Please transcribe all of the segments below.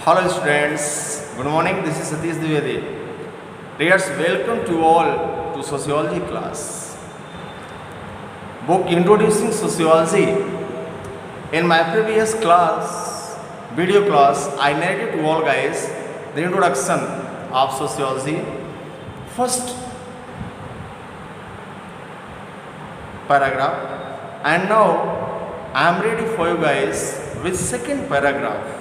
Hello students, good morning. This is Satish Dwivedi. Dears, welcome to all to sociology class. Book Introducing Sociology. In my previous class, video class, I narrated to all guys the introduction of sociology. First paragraph, and now I am ready for you guys with second paragraph.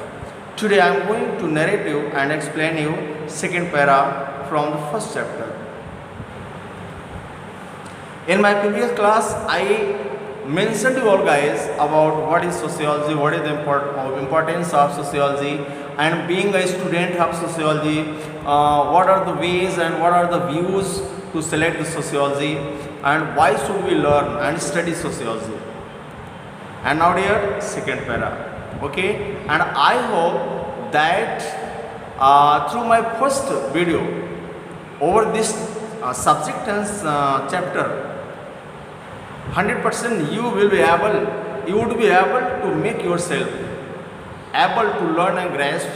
Today I am going to narrate you and explain you second para from the first chapter. In my previous class, I mentioned you all guys about what is sociology, what is the importance of sociology, and being a student of sociology, what are the ways and what are the views to select the sociology, and why should we learn and study sociology. And now dear, second para. Okay, and I hope that through my first video over this subject and chapter, 100% you would be able to make yourself able to learn and grasp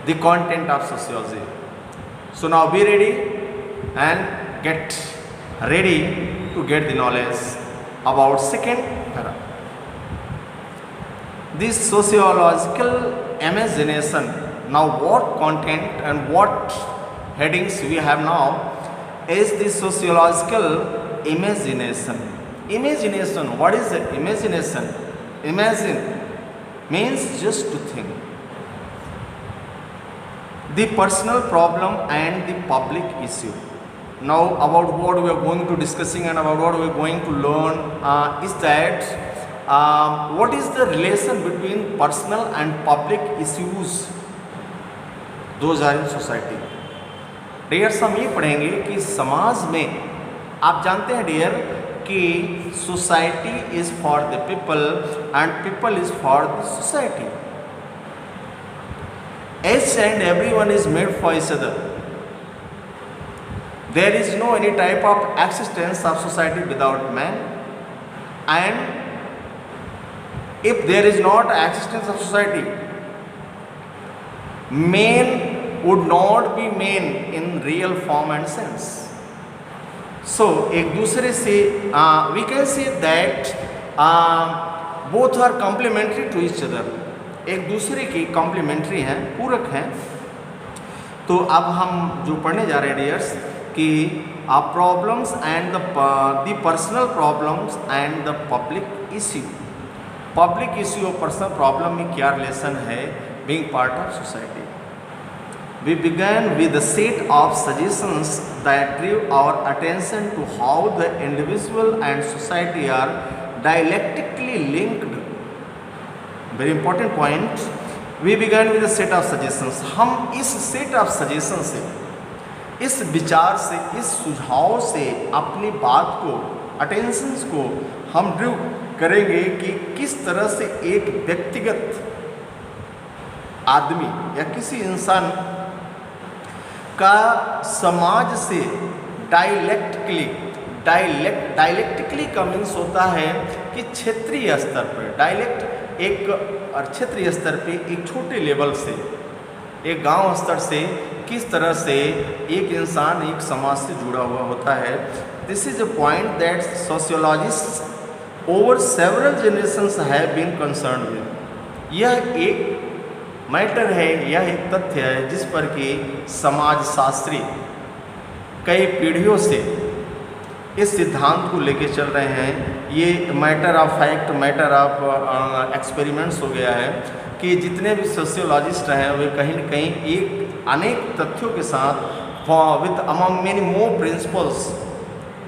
the content of sociology. So now be ready and get ready to get the knowledge about second para. This sociological imagination, now what content and what headings we have now is the sociological imagination. Imagination, what is the imagination? Imagine means just to think. The personal problem and the public issue. Now about what we are going to discussing and about what we are going to learn is that what is the relation between personal and public issues those are in society. Dears हम ये पढ़ेंगे कि समाज में आप जानते हैं dear कि society is for the people and people is for the society. Each and everyone is made for each other. There is no any type of existence of society without man, and if there is not existence of society, man would not be man in real form and sense. So एक दूसरे से we can say that both are complementary to each other. एक दूसरे की complementary हैं, पूरक हैं. तो अब हम जो पढ़ने जा रहे हैं डियर्स कि problems and the personal problems and the public issue. Public issue और पर्सनल प्रॉब्लम में क्या रिलेशन है being part of society. We began with the set of suggestions that drive our attention to how the individual and society are dialectically linked. Very important point. We began with the set of suggestions. हम इस set of suggestion से, इस विचार से, इस सुझाव से अपनी बात को, अटेंशंस को हम ड्रीव करेंगे कि किस तरह से एक व्यक्तिगत आदमी या किसी इंसान का समाज से डायलेक्टिकली का मीन्स होता है कि क्षेत्रीय स्तर पर. डायलेक्ट एक क्षेत्रीय स्तर पे एक छोटे लेवल से, एक गांव स्तर से किस तरह से एक इंसान एक समाज से जुड़ा हुआ होता है. This is a point that sociologist over several generations have been concern with. यह एक मैटर है, यह एक तथ्य है जिस पर कि समाजशास्त्री कई पीढ़ियों से इस सिद्धांत को लेके चल रहे हैं. ये matter of fact, matter of experiments हो गया है कि जितने भी सोशियोलॉजिस्ट हैं वे कहीं न कहीं एक अनेक तथ्यों के साथ with among many more principles.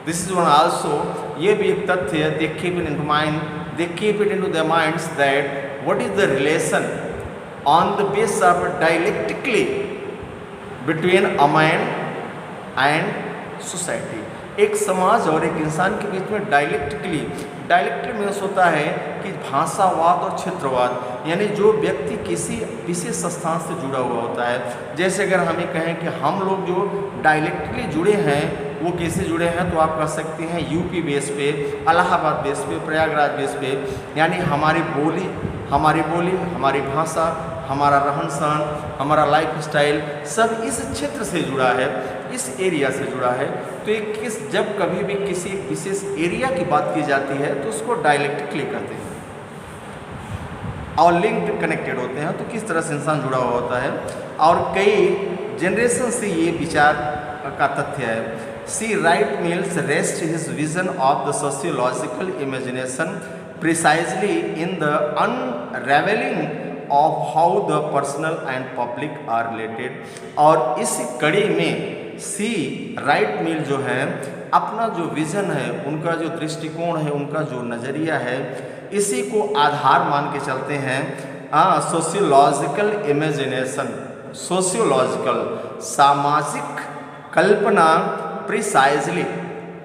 This is one also, ये भी एक तथ्य है. They keep it into mind, they keep it into their minds that what is the relation on the base of dialectically between a man and society. एक समाज और एक इंसान के बीच में डायलेक्टिकली मीन्स होता है कि भाषावाद और क्षेत्रवाद, यानी जो व्यक्ति किसी विशेष स्थान से जुड़ा हुआ होता है. जैसे अगर हम ये कहें कि हम लोग जो डायलेक्टिकली जुड़े हैं वो कैसे जुड़े हैं, तो आप कह सकते हैं यूपी बेस पे, इलाहाबाद बेस पे, प्रयागराज बेस पे, यानी हमारी बोली, हमारी भाषा, हमारा रहन सहन, हमारा लाइफ स्टाइल सब इस क्षेत्र से जुड़ा है, इस एरिया से जुड़ा है। तो एक जब कभी भी किसी विशेष एरिया की बात की जाती है तो उसको डायलेक्टिकली कहते हैं और लिंक्ड कनेक्टेड होते हैं। तो किस तरह से इंसान जुड़ा हुआ होता है और कई जनरेशन से ये विचार का तथ्य है। C Wright Mills rest his vision of the sociological imagination precisely in the unravelling of how the personal and public are related. और इस कड़ी में सी राइट मिल जो है अपना जो विजन है, उनका जो दृष्टिकोण है, उनका जो नज़रिया है, इसी को आधार मान के चलते हैं सोशियोलॉजिकल इमेजिनेशन, सोशियोलॉजिकल सामाजिक कल्पना प्रिसाइजली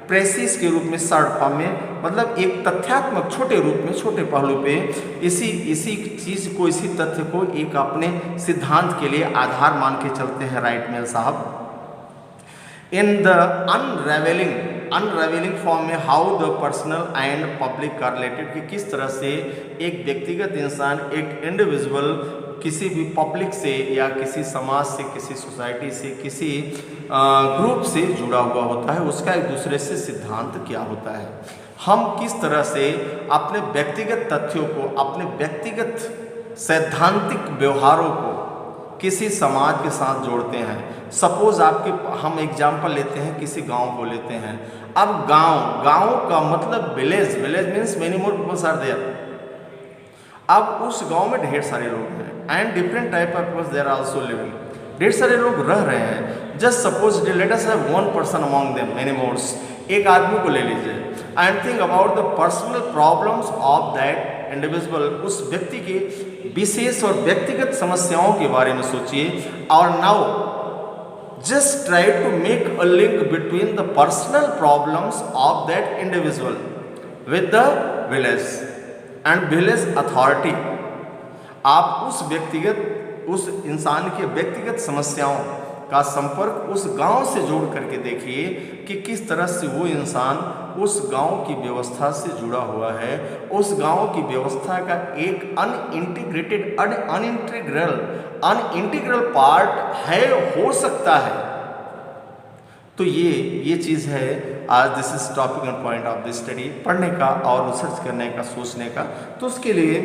प्रेसिस के रूप में शॉर्ट फॉर्म में, मतलब एक तथ्यात्मक छोटे रूप में, छोटे पहलू पे इसी चीज़ को, इसी तथ्य को एक अपने सिद्धांत के लिए आधार मान के चलते हैं राइट मिल साहब। इन द अनरेवलिंग फॉर्म में how the personal and public are related, कि किस तरह से एक व्यक्तिगत इंसान, एक इंडिविजुअल किसी भी पब्लिक से या किसी समाज से, किसी सोसाइटी से, किसी ग्रुप से जुड़ा हुआ होता है, उसका एक दूसरे से सिद्धांत क्या होता है। हम किस तरह से अपने व्यक्तिगत तथ्यों को, अपने व्यक्तिगत सैद्धांतिक व्यवहारों को किसी समाज के साथ जोड़ते हैं। सपोज हम एग्जाम्पल लेते हैं, किसी गांव को लेते हैं। अब गांव का मतलब village means many more peoples are there. अब उस गांव में ढेर सारे लोग हैं and different type of peoples there also living, ढेर सारे लोग रह रहे हैं। Just suppose let us have one person among them, many mores, एक आदमी को ले लीजिए and think about the personal problems of that individual, उस व्यक्ति के विशेष और व्यक्तिगत समस्याओं के बारे में सोचिए। और now just try to make a link between the personal problems of that individual with the village and village authority. आप उस इंसान के व्यक्तिगत समस्याओं का संपर्क उस गांव से जोड़ करके देखिए कि किस तरह से वो इंसान उस गांव की व्यवस्था से जुड़ा हुआ है, उस गांव की व्यवस्था का एक अनइंटीग्रल पार्ट है, हो सकता है। तो ये चीज़ है आज this is topic and point of the study, पढ़ने का और रिसर्च करने का, सोचने का। तो उसके लिए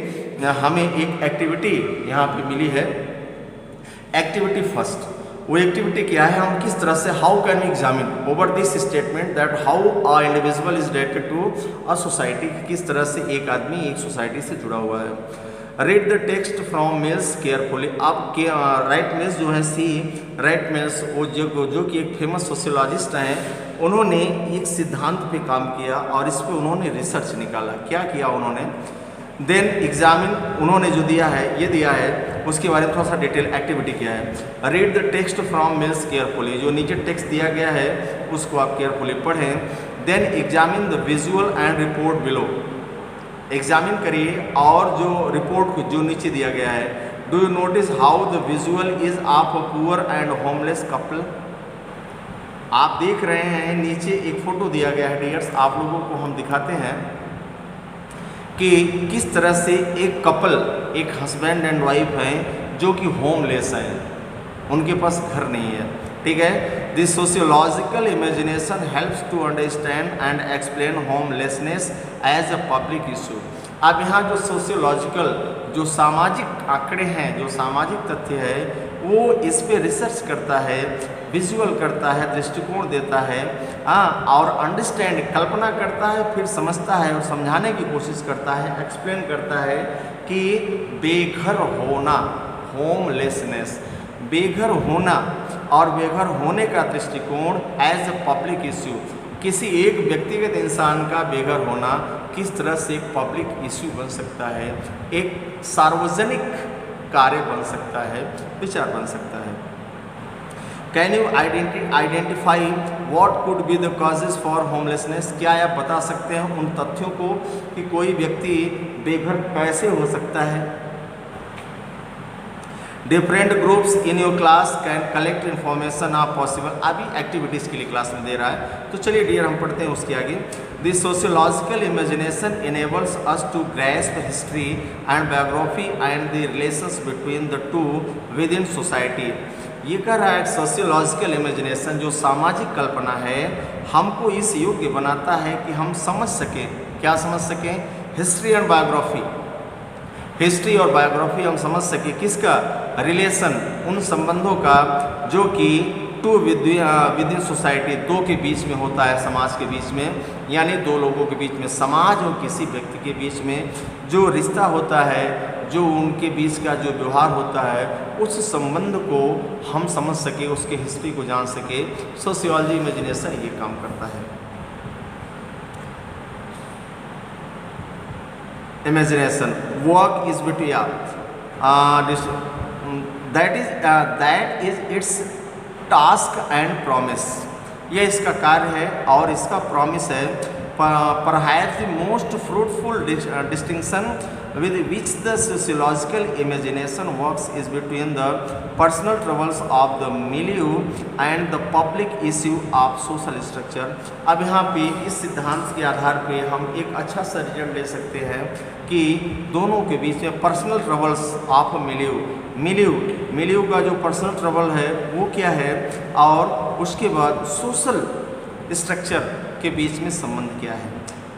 हमें एक एक्टिविटी यहाँ पे मिली है, एक्टिविटी फर्स्ट। वो एक्टिविटी क्या है, हम किस तरह से how can we examine over this statement that how a individual is related to a society, किस तरह से एक आदमी एक सोसाइटी से जुड़ा हुआ है। Read the text from mills carefully. आप राइट मिल्स जो है राइट मिल्स, वो जो कि एक फेमस सोशियोलॉजिस्ट हैं, उन्होंने एक सिद्धांत पे काम किया और इस पे उन्होंने रिसर्च निकाला। क्या किया उन्होंने, देन एग्जामिन, उन्होंने जो दिया है, ये दिया है, उसके बारे में थोड़ा सा डिटेल एक्टिविटी किया है। Read the text from mills carefully, जो नीचे टेक्स्ट दिया गया है उसको आप केयरफुली पढ़ें। Then examine the visual and report below, examine करिए और जो रिपोर्ट को जो नीचे दिया गया है। Do you notice how the visual is of a poor and homeless couple. आप देख रहे हैं नीचे एक फोटो दिया गया है डियर्स, आप लोगों को हम दिखाते हैं कि किस तरह से एक कपल, एक हस्बैंड एंड वाइफ हैं जो कि होमलेस हैं, उनके पास घर नहीं है। ठीक है, this sociological imagination helps to understand and explain homelessness as a public issue. अब यहाँ जो सोशियोलॉजिकल, जो सामाजिक आंकड़े हैं, जो सामाजिक तथ्य है, वो इस पे रिसर्च करता है, विजुअल करता है, दृष्टिकोण देता है, और अंडरस्टैंड, कल्पना करता है, फिर समझता है और समझाने की कोशिश करता है, एक्सप्लेन करता है कि बेघर होना, होमलेसनेस, बेघर होना और बेघर होने का दृष्टिकोण एज अ पब्लिक इश्यू, किसी एक व्यक्तिगत इंसान का बेघर होना किस तरह से एक पब्लिक इश्यू बन सकता है, एक सार्वजनिक कार्य बन सकता है, विचार बन सकता है। Can you identify what could be the causes for homelessness, क्या आप बता सकते हैं उन तथ्यों को कि कोई व्यक्ति बेघर कैसे हो सकता है। Different groups in your class can collect information of possible, अभी एक्टिविटीज़ के लिए क्लास में दे रहा है। तो चलिए डियर हम पढ़ते हैं उसके आगे। The sociological imagination enables us to grasp history and biography and the relations between the two within society. ये कह रहा है सोशियोलॉजिकल इमेजिनेशन जो सामाजिक कल्पना है हमको इस योग्य बनाता है कि हम समझ सकें, क्या समझ सकें, हिस्ट्री एंड बायोग्राफी, हिस्ट्री और बायोग्राफी हम समझ सके किसका, रिलेशन, उन संबंधों का जो कि टू विद इन सोसाइटी, दो के बीच में होता है, समाज के बीच में, यानी दो लोगों के बीच में, समाज और किसी व्यक्ति के बीच में जो रिश्ता होता है, जो उनके बीच का जो व्यवहार होता है, उस संबंध को हम समझ सके, उसके हिस्ट्री को जान सके। सोशियोलॉजी इमेजिनेशन ये काम करता है। Imagination work is between that is its task and promise, यह इसका कार्य है और इसका प्रॉमिस है। Perhaps the most fruitful distinction with which the sociological imagination works is between the personal troubles of the milieu and the public issue of social structure। अब यहाँ पे इस सिद्धांत के आधार पे हम एक अच्छा सा रिजल्ट ले सकते हैं कि दोनों के बीच में पर्सनल ट्रबल्स ऑफ मिलियू का जो पर्सनल ट्रबल है वो क्या है, और उसके बाद सोशल स्ट्रक्चर के बीच में संबंध क्या है।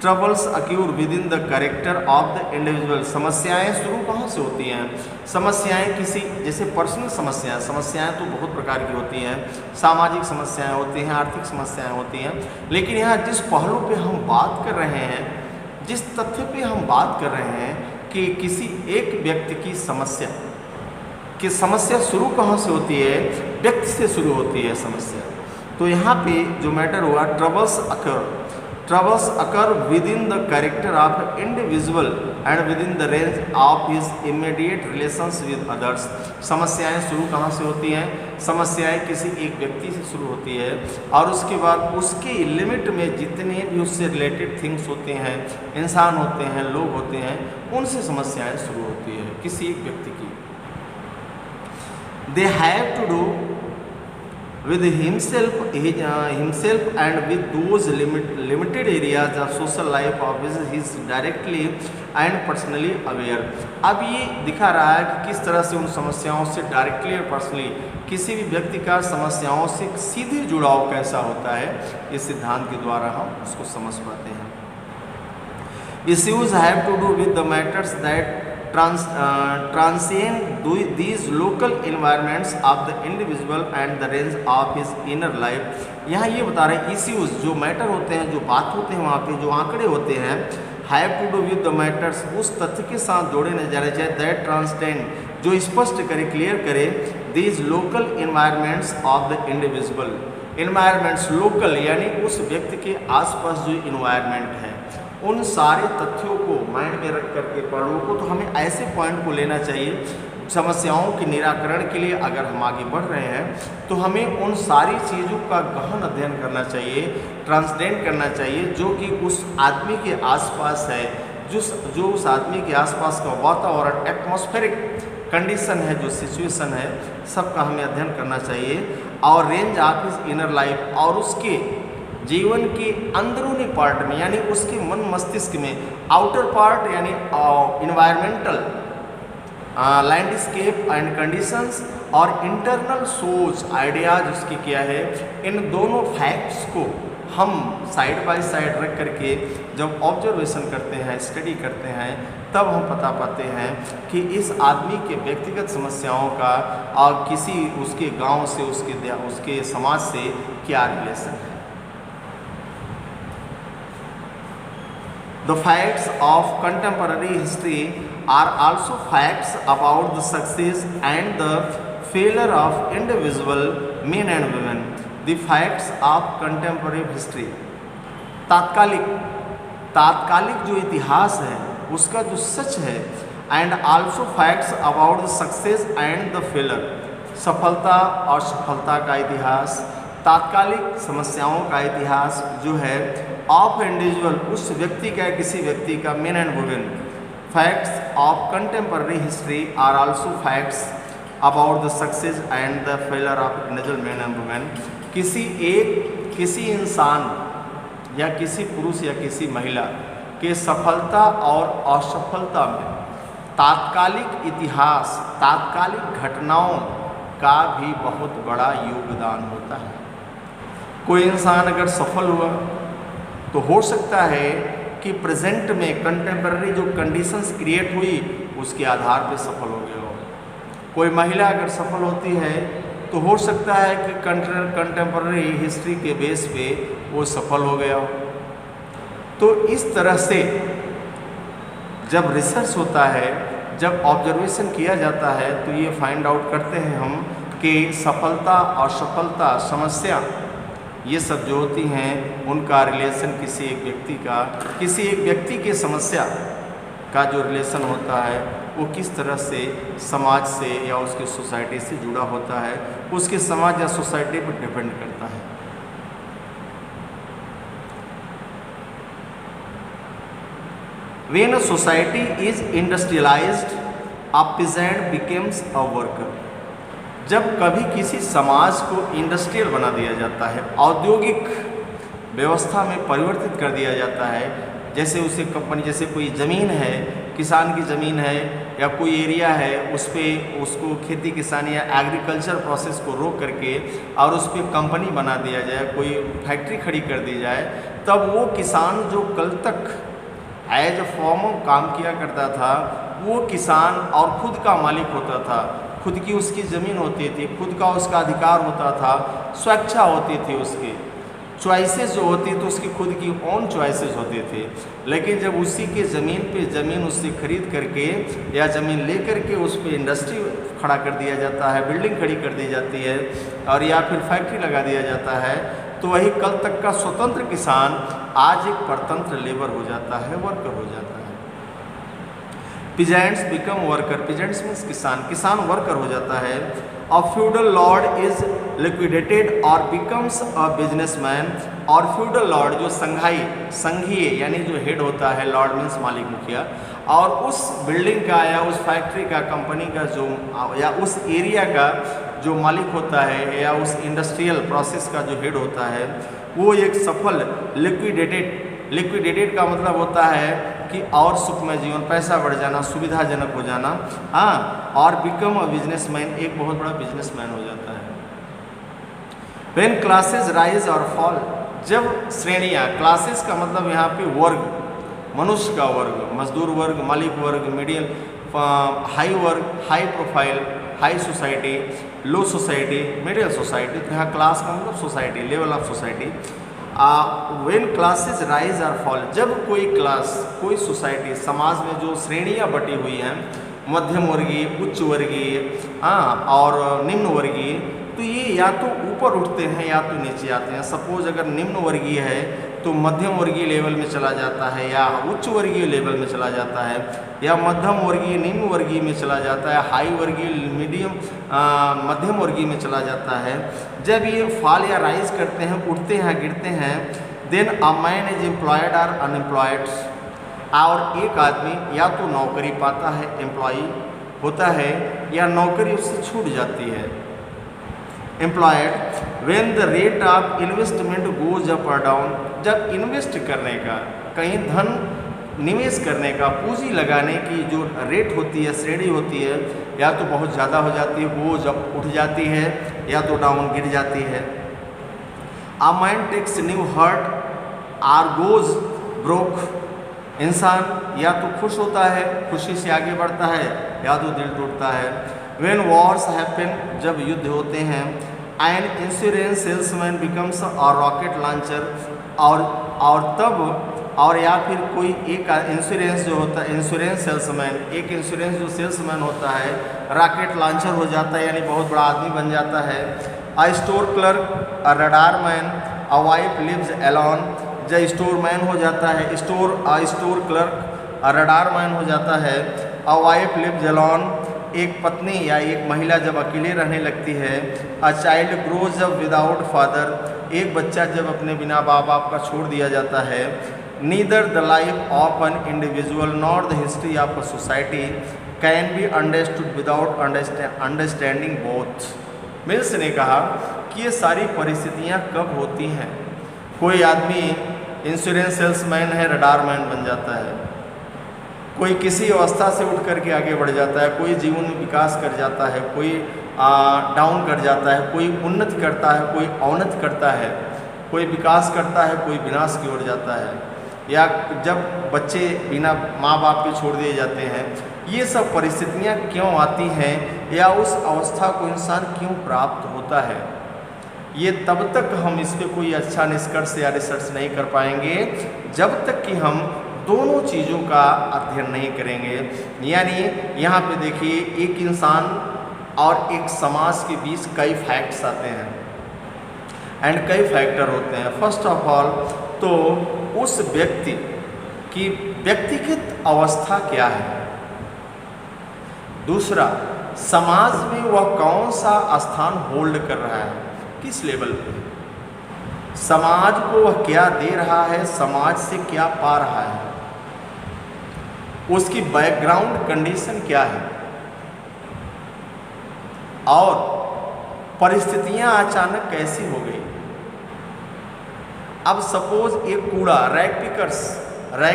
Troubles occur within the character of the individual, समस्याएं शुरू कहाँ से होती हैं, समस्याएं किसी, जैसे पर्सनल समस्याएं तो बहुत प्रकार की होती हैं, सामाजिक समस्याएं होती हैं, आर्थिक समस्याएं होती हैं, लेकिन यहाँ जिस पहलू पे हम बात कर रहे हैं, जिस तथ्य पे हम बात कर रहे हैं कि किसी एक व्यक्ति की समस्या शुरू कहाँ से होती है, व्यक्ति से शुरू होती है समस्या। तो यहाँ पे जो मैटर हुआ, troubles occur with in the character of individual and with in the range of his immediate relations with others. समस्याएं शुरू कहाँ से होती हैं, समस्याएं किसी एक व्यक्ति से शुरू होती है और उसके बाद उसके लिमिट में जितने भी उससे रिलेटेड थिंग्स होते हैं, इंसान होते हैं, लोग होते हैं, उनसे समस्याएं शुरू होती है किसी एक व्यक्ति की। They have to do with himself and with those limited areas of social life of which he is directly and personally aware। अब ये दिखा रहा है कि किस तरह से उन समस्याओं से डायरेक्टली और पर्सनली किसी भी व्यक्ति का समस्याओं से सीधे जुड़ाव कैसा होता है, इस सिद्धांत के द्वारा हम उसको समझ पाते हैं। Issues have to do with the matters that transcend these local environments of the individual and the range of his inner life। यहाँ ये बता रहे हैं इश्यूज जो मैटर होते हैं, जो बात होते हैं, वहाँ पे जो आंकड़े होते हैं, have to do with the matters, उस तथ्य के साथ जोड़े न जाने चाहिए, दैट ट्रांसटेंड, जो स्पष्ट करे, क्लियर करे, these local environments of the individual. Environments local यानी उस व्यक्ति के आसपास जो इन्वायरमेंट है, उन सारे तथ्यों को माइंड में रख करके पढ़ो को, तो हमें ऐसे पॉइंट को लेना चाहिए समस्याओं के निराकरण के लिए। अगर हम आगे बढ़ रहे हैं तो हमें उन सारी चीज़ों का गहन अध्ययन करना चाहिए, ट्रांसडेंड करना चाहिए, जो कि उस आदमी के आसपास है, जो उस आदमी के आसपास का वातावरण, एटमॉस्फेरिक कंडीशन है, जो सिचुएशन है, सबका हमें अध्ययन करना चाहिए। और range of his inner life, और उसके जीवन के अंदरूनी पार्ट में, यानी उसके मन मस्तिष्क में, आउटर पार्ट यानी इन्वायरमेंटल लैंडस्केप एंड कंडीशंस, और इंटरनल सोच, आइडियाज उसकी क्या है, इन दोनों फैक्ट्स को हम साइड बाय साइड रख करके जब ऑब्जर्वेशन करते हैं, स्टडी करते हैं, तब हम पता पाते हैं कि इस आदमी के व्यक्तिगत समस्याओं का और किसी उसके गांव से, उसके समाज से क्या रिलेशन है। The facts of contemporary history are also facts about the success and the failure of individual men and women। The facts of contemporary history, तात्कालिक जो इतिहास है उसका जो सच है, and also facts about the success and the failure, सफलता और सफलता का इतिहास, तात्कालिक समस्याओं का इतिहास जो है, ऑफ इंडिविजुअल, उस व्यक्ति का, किसी व्यक्ति का, men and women. Facts of contemporary history are also facts about the success and the failure of individual man and women. किसी इंसान या किसी पुरुष या किसी महिला के सफलता और असफलता में तात्कालिक इतिहास, तात्कालिक घटनाओं का भी बहुत बड़ा योगदान होता है। कोई इंसान अगर सफल हुआ तो हो सकता है कि प्रेजेंट में कंटेम्पररी जो कंडीशंस क्रिएट हुई उसके आधार पे सफल हो गया हो। कोई महिला अगर सफल होती है तो हो सकता है कि कंटेम्पररी हिस्ट्री के बेस पे वो सफल हो गया हो। तो इस तरह से जब रिसर्च होता है, जब ऑब्जर्वेशन किया जाता है, तो ये फाइंड आउट करते हैं हम कि सफलता और असफलता, समस्या, ये सब जो होती हैं उनका रिलेशन किसी एक व्यक्ति के समस्या का जो रिलेशन होता है वो किस तरह से समाज से या उसकी सोसाइटी से जुड़ा होता है, उसके समाज या सोसाइटी पर डिपेंड करता है। When a society is industrialized, a peasant becomes a worker। जब कभी किसी समाज को इंडस्ट्रियल बना दिया जाता है, औद्योगिक व्यवस्था में परिवर्तित कर दिया जाता है, जैसे उसे कंपनी, जैसे कोई ज़मीन है, किसान की ज़मीन है या कोई एरिया है, उस पर उसको खेती किसानी या एग्रीकल्चर प्रोसेस को रोक करके और उस पर कंपनी बना दिया जाए, कोई फैक्ट्री खड़ी कर दी जाए, तब वो किसान जो कल तक एज ए फॉर्मर काम किया करता था, वो किसान और खुद का मालिक होता था, खुद की उसकी ज़मीन होती थी, खुद का उसका अधिकार होता था, स्वेच्छा होती थी, उसकी चॉइसेस जो होती तो उसकी खुद की ओन चॉइसेस होते थे। लेकिन जब उसी के ज़मीन उससे खरीद करके या ज़मीन ले करके उस पर इंडस्ट्री खड़ा कर दिया जाता है, बिल्डिंग खड़ी कर दी जाती है और या फिर फैक्ट्री लगा दिया जाता है, तो वही कल तक का स्वतंत्र किसान आज एक परतंत्र लेबर हो जाता है, वर्कर हो जाता है। Peasants become worker, peasants means किसान वर्कर हो जाता है। अ फ्यूडल लॉर्ड इज लिक्विडेटेड और बिकम्स अ बिजनेसमैन। और फ्यूडल लॉर्ड जो संघीय यानी जो हेड होता है, लॉर्ड मीन्स मालिक, मुखिया, और उस बिल्डिंग का या उस फैक्ट्री का, कंपनी का जो या उस एरिया का जो मालिक होता है या उस इंडस्ट्रियल प्रोसेस का जो हेड होता है, वो एक सफल लिक्विडेटेड का मतलब होता है कि और सुखमय जीवन, पैसा बढ़ जाना, सुविधाजनक हो जाना, हाँ, और बिकम अ बिजनेसमैन, एक बहुत बड़ा बिजनेसमैन हो जाता है। व्हेन क्लासेस राइज और फॉल, जब श्रेणियाँ, क्लासेस का मतलब यहाँ पे वर्ग, मनुष्य का वर्ग, मजदूर वर्ग, मालिक वर्ग, मीडियम, हाई वर्ग, हाई प्रोफाइल, हाई सोसाइटी, लो सोसाइटी, मिडिल सोसाइटी, तो यहाँ क्लास का मतलब society, level of society. When classes rise और फॉल, जब कोई क्लास, कोई सोसाइटी, समाज में जो श्रेणियाँ बटी हुई हैं, मध्यम वर्गीय, उच्च वर्गीय, हाँ, और निम्न वर्गीय, तो ये या तो ऊपर उठते हैं या तो नीचे आते हैं। सपोज अगर निम्न वर्गीय है तो मध्यम वर्गीय लेवल में चला जाता है या उच्च वर्गीय लेवल में चला जाता है, या मध्यम वर्गीय निम्न वर्गीय में चला जाता है, हाई वर्गीय मीडियम मध्यम वर्गीय में चला जाता है। जब ये फॉल या राइज करते हैं, उठते हैं, गिरते हैं, then a man is employed और अनएम्प्लॉयड, और एक आदमी या तो नौकरी पाता है, एम्प्लॉई होता है, या नौकरी उससे छूट जाती है, employed. When the rate of investment goes up और डाउन, जब इन्वेस्ट करने का, कहीं धन निवेश करने का, पूंजी लगाने की जो रेट होती है, श्रेणी होती है, या तो बहुत ज़्यादा हो जाती है, गोज अप उठ जाती है, या तो डाउन गिर जाती है। A mind takes new heart or goes broke, इंसान या तो खुश होता है, खुशी से आगे बढ़ता है, या तो दिल टूटता है। व्हेन वॉर्स हैपन, जब युद्ध होते हैं, and insurance salesman becomes a rocket launcher, और तब, और या फिर कोई एक इंश्योरेंस जो होता है, इंश्योरेंस सेल्समैन, एक इंश्योरेंस जो सेल्समैन होता है, रॉकेट लॉन्चर हो जाता है, यानी बहुत बड़ा आदमी बन जाता है। A store clerk, a radar man, a wife lives alone, जब स्टोर मैन हो जाता है, store clerk, a radar man हो जाता है। अ वाइफ लिव्स एलोन, एक पत्नी या एक महिला जब अकेले रहने लगती है। A child grows up without father, एक बच्चा जब अपने बिना बाप का छोड़ दिया जाता है। Neither the life of an individual not the history of a society can be understood without understanding both. Mills ने कहा कि ये सारी परिस्थितियाँ कब होती हैं, कोई आदमी इंश्योरेंस सेल्समैन है, रडारमैन बन जाता है, कोई किसी अवस्था से उठ करके आगे बढ़ जाता है, कोई जीवन में विकास कर जाता है, कोई डाउन कर जाता है, कोई उन्नति करता है, कोई अवनति करता है, कोई विकास करता है, कोई विनाश की ओर जाता है, या जब बच्चे बिना माँ बाप के छोड़ दिए जाते हैं। ये सब परिस्थितियाँ क्यों आती हैं या उस अवस्था को इंसान क्यों प्राप्त होता है, ये तब तक हम इस पर कोई अच्छा निष्कर्ष या रिसर्च नहीं कर पाएंगे जब तक कि हम दोनों चीज़ों का अध्ययन नहीं करेंगे। यानी यहाँ पे देखिए, एक इंसान और एक समाज के बीच कई फैक्ट्स आते हैं एंड कई फैक्टर होते हैं। फर्स्ट ऑफ ऑल तो उस व्यक्ति की व्यक्तिगत अवस्था क्या है, दूसरा समाज में वह कौन सा स्थान होल्ड कर रहा है, किस लेवल पे, समाज को वह क्या दे रहा है, समाज से क्या पा रहा है, उसकी बैकग्राउंड कंडीशन क्या है, और परिस्थितियां अचानक कैसी हो गई। अब सपोज एक कूड़ा रैक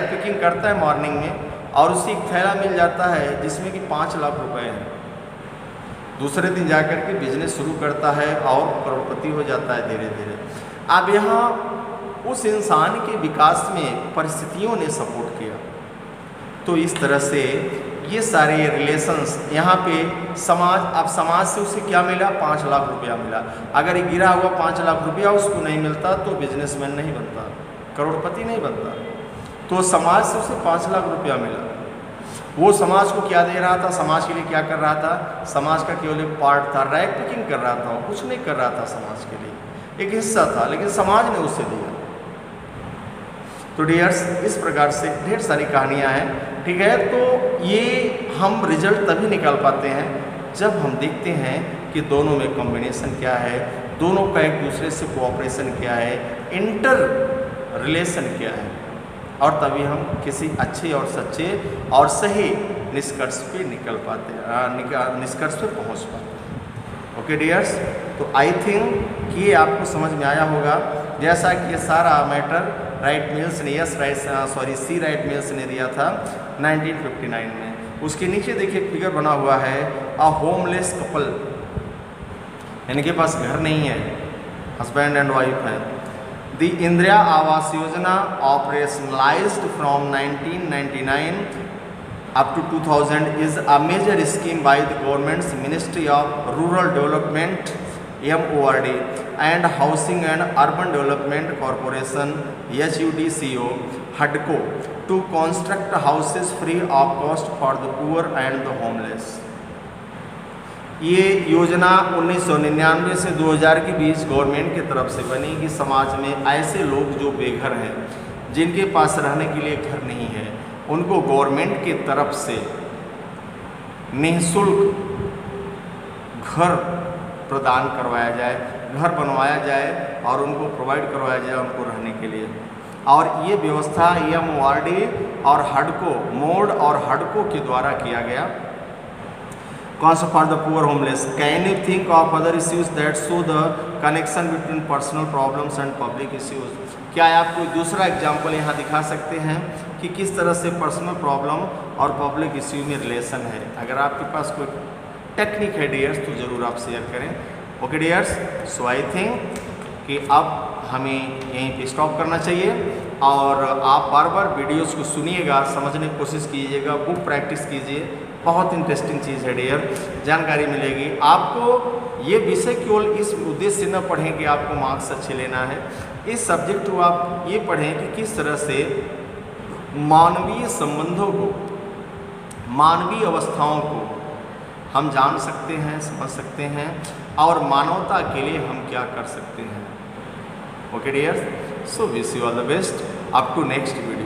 पिकिंग करता है मॉर्निंग में और उसे एक थैला मिल जाता है जिसमें कि 5 लाख रुपए हैं। दूसरे दिन जाकर के बिजनेस शुरू करता है और करोड़पति हो जाता है धीरे धीरे। अब यहाँ उस इंसान के विकास में परिस्थितियों ने सपोर्ट किया। तो इस तरह से ये सारे रिलेशंस यहाँ पे समाज, अब समाज से उसे क्या मिला, 5 लाख रुपया मिला। अगर ये गिरा हुआ 5 लाख रुपया उसको नहीं मिलता तो बिजनेसमैन नहीं बनता, करोड़पति नहीं बनता। तो समाज से उसे 5 लाख रुपया मिला। वो समाज को क्या दे रहा था, समाज के लिए क्या कर रहा था, समाज का केवल एक पार्ट था, रैक पिकिंग कर रहा था, वो कुछ नहीं कर रहा था समाज के लिए, एक हिस्सा था, लेकिन समाज ने उसे दिया। तो डियर्स, इस प्रकार से ढेर सारी कहानियाँ हैं, ठीक है। तो ये हम रिजल्ट तभी निकाल पाते हैं जब हम देखते हैं कि दोनों में कॉम्बिनेशन क्या है, दोनों का एक दूसरे से कोऑपरेशन क्या है, इंटर रिलेशन क्या है, और तभी हम किसी अच्छे और सच्चे और सही निष्कर्ष पे निकल पाते हैं, निष्कर्ष पे पहुंच पाते हैं। ओके डियर्स, तो आई थिंक कि ये आपको समझ में आया होगा। जैसा कि ये सारा मैटर राइट मिल्स ने सी राइट मिल्स ने दिया था 1959 में। उसके नीचे देखिए फिगर बना हुआ है, अ होमलेस कपल, इनके पास घर नहीं है, हस्बैंड एंड वाइफ है। The Indira Awas Yojana operationalized from 1999 up to 2000 is a major scheme by the government's Ministry of Rural Development MORD and Housing and Urban Development Corporation HUDCO HUDCO to construct houses free of cost for the poor and the homeless। ये योजना 1999 से 2000 के बीच government की तरफ से बनी कि समाज में ऐसे लोग जो बेघर हैं, जिनके पास रहने के लिए घर नहीं है, उनको गवर्नमेंट की तरफ से निःशुल्क घर प्रदान करवाया जाए, घर बनवाया जाए और उनको प्रोवाइड करवाया जाए उनको रहने के लिए। और ये व्यवस्था MORD और HUDCO, मोड और HUDCO के द्वारा किया गया। Concept for the poor homeless. Can you think of other issues that show the connection between personal problems and public issues? क्या आप कोई दूसरा एग्जाम्पल यहाँ दिखा सकते हैं कि किस तरह से पर्सनल प्रॉब्लम और पब्लिक इश्यू में रिलेशन है? अगर आपके पास कोई टेक्निक है डियर्स तो ज़रूर आप शेयर करें। Okay dears, so I think कि अब हमें यहीं पे स्टॉप करना चाहिए और आप बार बार वीडियोस को सुनिएगा, समझने की कोशिश कीजिएगा, बुक प्रैक्टिस कीजिए। बहुत इंटरेस्टिंग चीज़ है डियर, जानकारी मिलेगी आपको। ये विषय केवल इस उद्देश्य से न पढ़ें कि आपको मार्क्स अच्छे लेना है, इस सब्जेक्ट को आप ये पढ़ें कि किस तरह से मानवीय संबंधों को, मानवीय अवस्थाओं को हम जान सकते हैं, समझ सकते हैं और मानवता के लिए हम क्या कर सकते हैं। Okay dear, so wish you all the best up to next video.